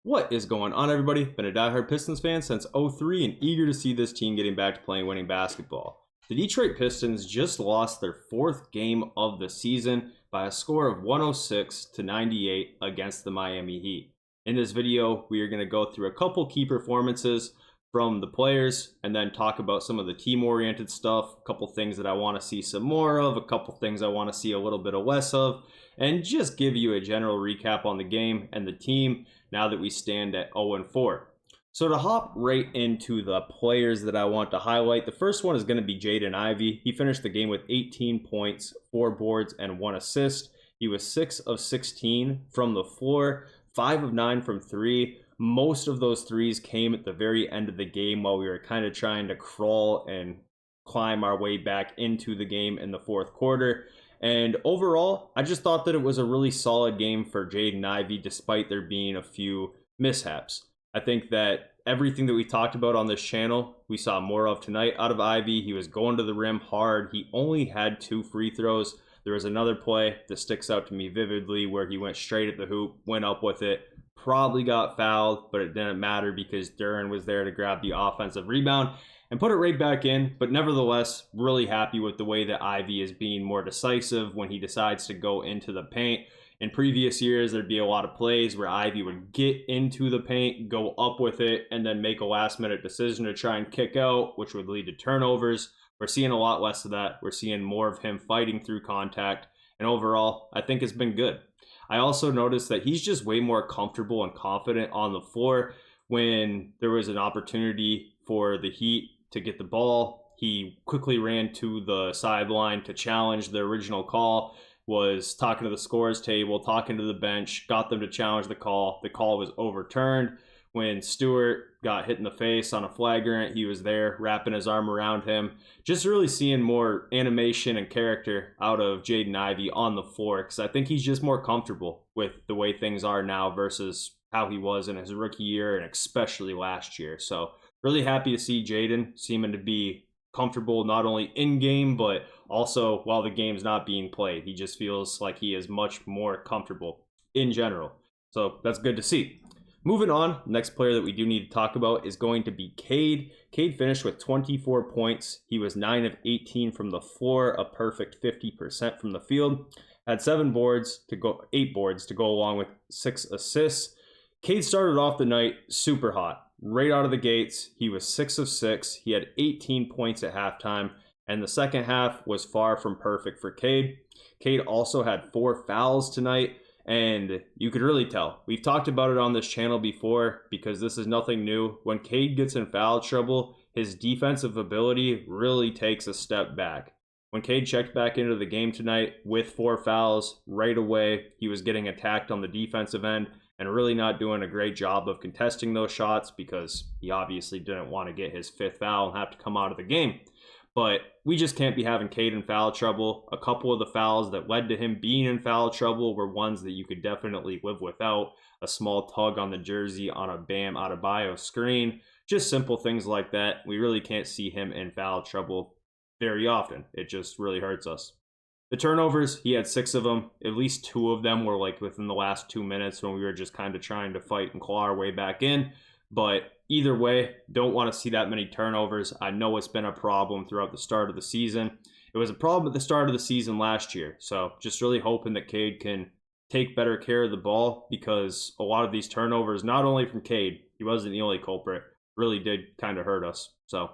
What is going on, everybody? Been a diehard Pistons fan since '03 and eager to see this team getting back to playing winning basketball. The Detroit Pistons just lost their fourth game of the season by a score of 106 to 98 against the Miami Heat. In this video, we are going to go through a couple key performances from the players and then talk about some of the team-oriented stuff, a couple things that I want to see some more of, a couple things I want to see a little bit of less of, and just give you a general recap on the game and the team now that we stand at 0-4. So to hop right into the players that I want to highlight, the first one is going to be Jaden Ivey. He finished the game with 18 points, 4 boards, and 1 assist. He was 6 of 16 from the floor, 5 of 9 from 3. Most of those threes came at the very end of the game while we were kind of trying to crawl and climb our way back into the game in the fourth quarter. And overall, I just thought that it was a really solid game for Jaden Ivey, despite there being a few mishaps. I think that everything that we talked about on this channel, we saw more of tonight out of Ivey. He was going to the rim hard. He only had 2 free throws. There was another play that sticks out to me vividly where he went straight at the hoop, went up with it, probably got fouled, but it didn't matter because Duran was there to grab the offensive rebound and put it right back in. But nevertheless, really happy with the way that Ivey is being more decisive when he decides to go into the paint. In previous years, there'd be a lot of plays where Ivey would get into the paint, go up with it, and then make a last-minute decision to try and kick out, which would lead to turnovers. We're seeing a lot less of that. We're seeing more of him fighting through contact. And overall, I think it's been good. I also noticed that he's just way more comfortable and confident on the floor. When there was an opportunity for the Heat to get the ball, he quickly ran to the sideline to challenge the original call, was talking to the scores table, talking to the bench, got them to challenge the call. The call was overturned. When Stewart got hit in the face on a flagrant, he was there wrapping his arm around him. Just really seeing more animation and character out of Jaden Ivey on the floor, because I think he's just more comfortable with the way things are now versus how he was in his rookie year and especially last year. So really happy to see Jaden seeming to be comfortable not only in game but also while the game's not being played. He just feels like he is much more comfortable in general. So that's good to see. Moving on, next player that we do need to talk about is going to be Cade. Cade finished with 24 points. He was 9 of 18 from the floor, a perfect 50% from the field. Had 8 boards to go along with 6 assists. Cade started off the night super hot. Right out of the gates, he was 6 of 6. He had 18 points at halftime, and the second half was far from perfect for Cade. Cade also had 4 fouls tonight. And you could really tell. We've talked about it on this channel before because this is nothing new. When Cade gets in foul trouble, his defensive ability really takes a step back. When Cade checked back into the game tonight with 4 fouls, right away he was getting attacked on the defensive end and really not doing a great job of contesting those shots because he obviously didn't want to get his 5th foul and have to come out of the game. But we just can't be having Cade in foul trouble. A couple of the fouls that led to him being in foul trouble were ones that you could definitely live without. A small tug on the jersey on a Bam Adebayo screen. Just simple things like that. We really can't see him in foul trouble very often. It just really hurts us. The turnovers, he had 6 of them. At least 2 of them were like within the last 2 minutes when we were just kind of trying to fight and claw our way back in. But either way, don't want to see that many turnovers. I know it's been a problem throughout the start of the season. It was a problem at the start of the season last year. So just really hoping that Cade can take better care of the ball because a lot of these turnovers, not only from Cade, he wasn't the only culprit, really did kind of hurt us. So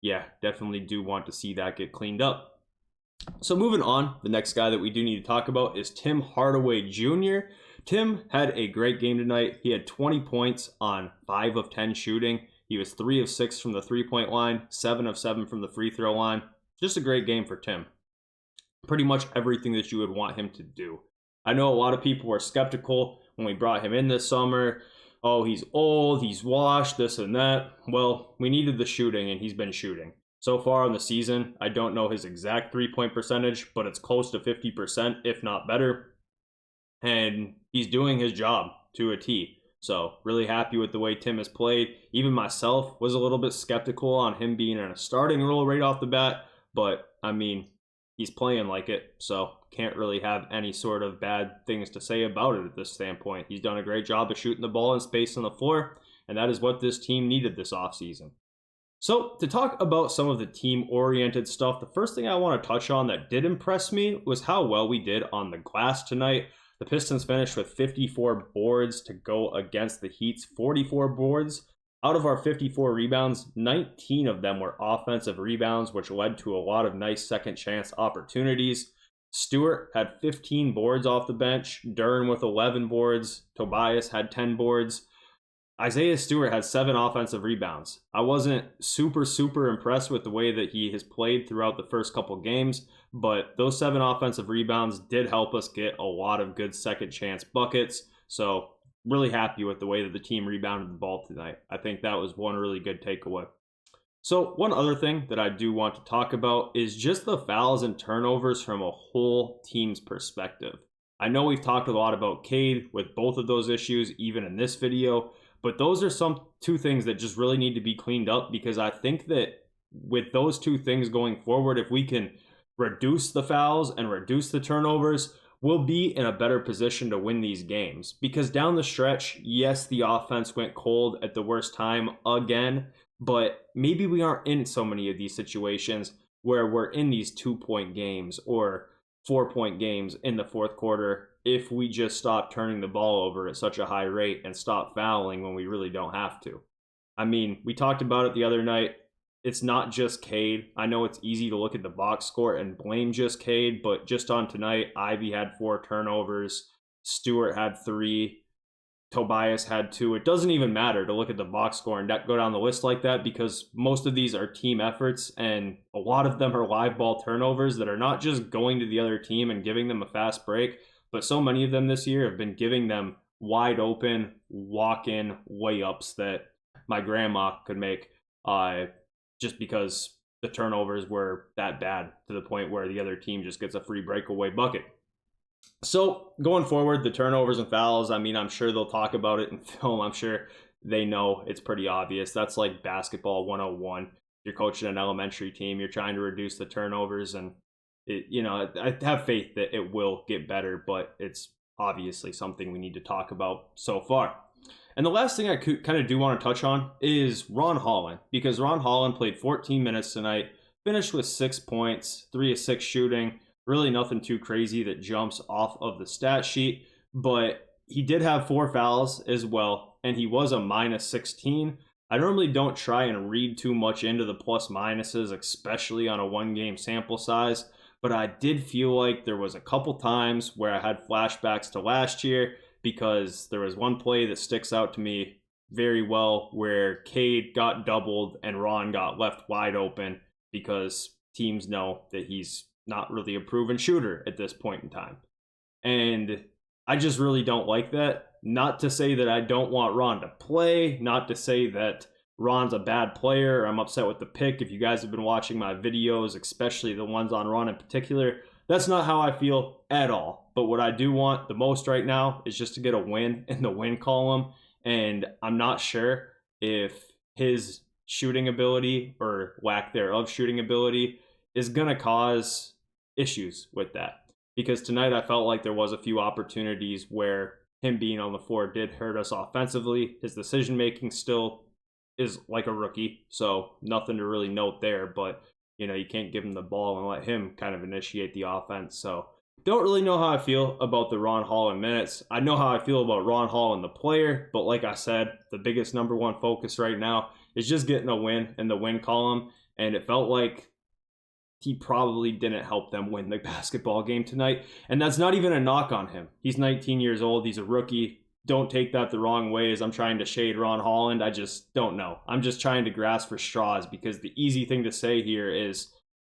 yeah, definitely do want to see that get cleaned up. So moving on, the next guy that we do need to talk about is Tim Hardaway Jr. Tim had a great game tonight. He had 20 points on 5 of 10 shooting. He was 3 of 6 from the 3-point line, 7 of 7 from the free throw line. Just a great game for Tim. Pretty much everything that you would want him to do. I know a lot of people were skeptical when we brought him in this summer. Oh, he's old, he's washed, this and that. Well, we needed the shooting, and he's been shooting. So far in the season, I don't know his exact 3-point percentage, but it's close to 50%, if not better. And he's doing his job to a T. So really happy with the way Tim has played. Even myself was a little bit skeptical on him being in a starting role right off the bat. But, I mean, he's playing like it, so can't really have any sort of bad things to say about it at this standpoint. He's done a great job of shooting the ball in space on the floor, and that is what this team needed this offseason. So to talk about some of the team-oriented stuff, the first thing I want to touch on that did impress me was how well we did on the glass tonight. The Pistons finished with 54 boards to go against the Heat's 44 boards. Out of our 54 rebounds, 19 of them were offensive rebounds, which led to a lot of nice second chance opportunities. Stewart had 15 boards off the bench, Duren with 11 boards, Tobias had 10 boards. Isaiah Stewart had 7 offensive rebounds. I wasn't super impressed with the way that he has played throughout the first couple games, but those 7 offensive rebounds did help us get a lot of good second chance buckets. So really happy with the way that the team rebounded the ball tonight. I think that was one really good takeaway. So one other thing that I do want to talk about is just the fouls and turnovers from a whole team's perspective. I know we've talked a lot about Cade with both of those issues, even in this video, but those are two things that just really need to be cleaned up, because I think that with those two things going forward, if we can reduce the fouls and reduce the turnovers, we'll be in a better position to win these games. Because down the stretch, yes, the offense went cold at the worst time again, but maybe we aren't in so many of these situations where we're in these 2-point games or 4-point games in the fourth quarter if we just stop turning the ball over at such a high rate and stop fouling when we really don't have to. I mean, we talked about it the other night. It's not just Cade. I know it's easy to look at the box score and blame just Cade, but just on tonight, Ivy had 4 turnovers, Stewart had 3, Tobias had 2. It doesn't even matter to look at the box score and go down the list like that, because most of these are team efforts, and a lot of them are live ball turnovers that are not just going to the other team and giving them a fast break, but so many of them this year have been giving them wide open walk-in layups that my grandma could make just because the turnovers were that bad, to the point where the other team just gets a free breakaway bucket. So going forward, the turnovers and fouls, I mean, I'm sure they'll talk about it in film. I'm sure they know it's pretty obvious. That's like basketball 101. You're coaching an elementary team, you're trying to reduce the turnovers, and I have faith that it will get better, but it's obviously something we need to talk about so far. And the last thing I kind of do want to touch on is Ron Holland, because Ron Holland played 14 minutes tonight, finished with 6 points, 3 of 6 shooting. Really nothing too crazy that jumps off of the stat sheet, but he did have 4 fouls as well, and he was a minus 16. I normally don't try and read too much into the plus minuses, especially on a 1-game sample size, but I did feel like there was a couple times where I had flashbacks to last year, because there was one play that sticks out to me very well where Cade got doubled and Ron got left wide open, because teams know that he's not really a proven shooter at this point in time. And I just really don't like that. Not to say that I don't want Ron to play, not to say that Ron's a bad player, or I'm upset with the pick. If you guys have been watching my videos, especially the ones on Ron in particular, that's not how I feel at all. But what I do want the most right now is just to get a win in the win column. And I'm not sure if his shooting ability or lack thereof shooting ability is going to cause issues with that. Because tonight I felt like there was a few opportunities where him being on the floor did hurt us offensively. His decision making still is like a rookie, so nothing to really note there, but you can't give him the ball and let him kind of initiate the offense. So don't really know how I feel about the Ron Holland minutes. I know how I feel about Ron Holland the player, but like I said, the biggest number one focus right now is just getting a win in the win column, and it felt like he probably didn't help them win the basketball game tonight. And that's not even a knock on him. He's 19 years old. He's a rookie. Don't take that the wrong way as I'm trying to shade Ron Holland. I just don't know. I'm just trying to grasp for straws, because the easy thing to say here is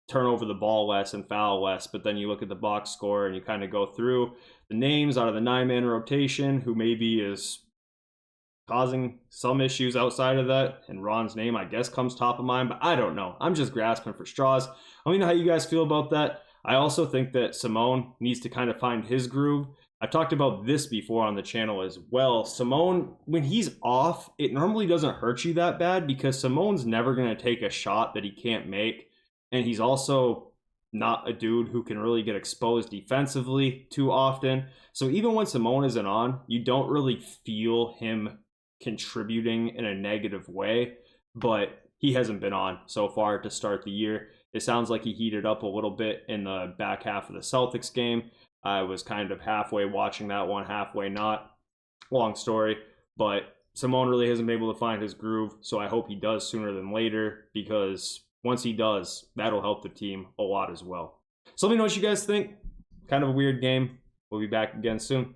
turn over the ball less and foul less. But then you look at the box score and you kind of go through the names out of the 9-man rotation who maybe is causing some issues outside of that, and Ron's name I guess comes top of mind, but I don't know. I'm just grasping for straws. Let me know how you guys feel about that. I also think that Simone needs to kind of find his groove. I've talked about this before on the channel as well. Simone, when he's off, it normally doesn't hurt you that bad, because Simone's never going to take a shot that he can't make, and he's also not a dude who can really get exposed defensively too often. So even when Simone isn't on, you don't really feel him contributing in a negative way, but he hasn't been on so far to start the year. It sounds like he heated up a little bit in the back half of the Celtics game. I was kind of halfway watching that one, halfway not. Long story, but Simone really hasn't been able to find his groove, so I hope he does sooner than later, because once he does, that'll help the team a lot as well. So let me know what you guys think. Kind of a weird game. We'll be back again soon.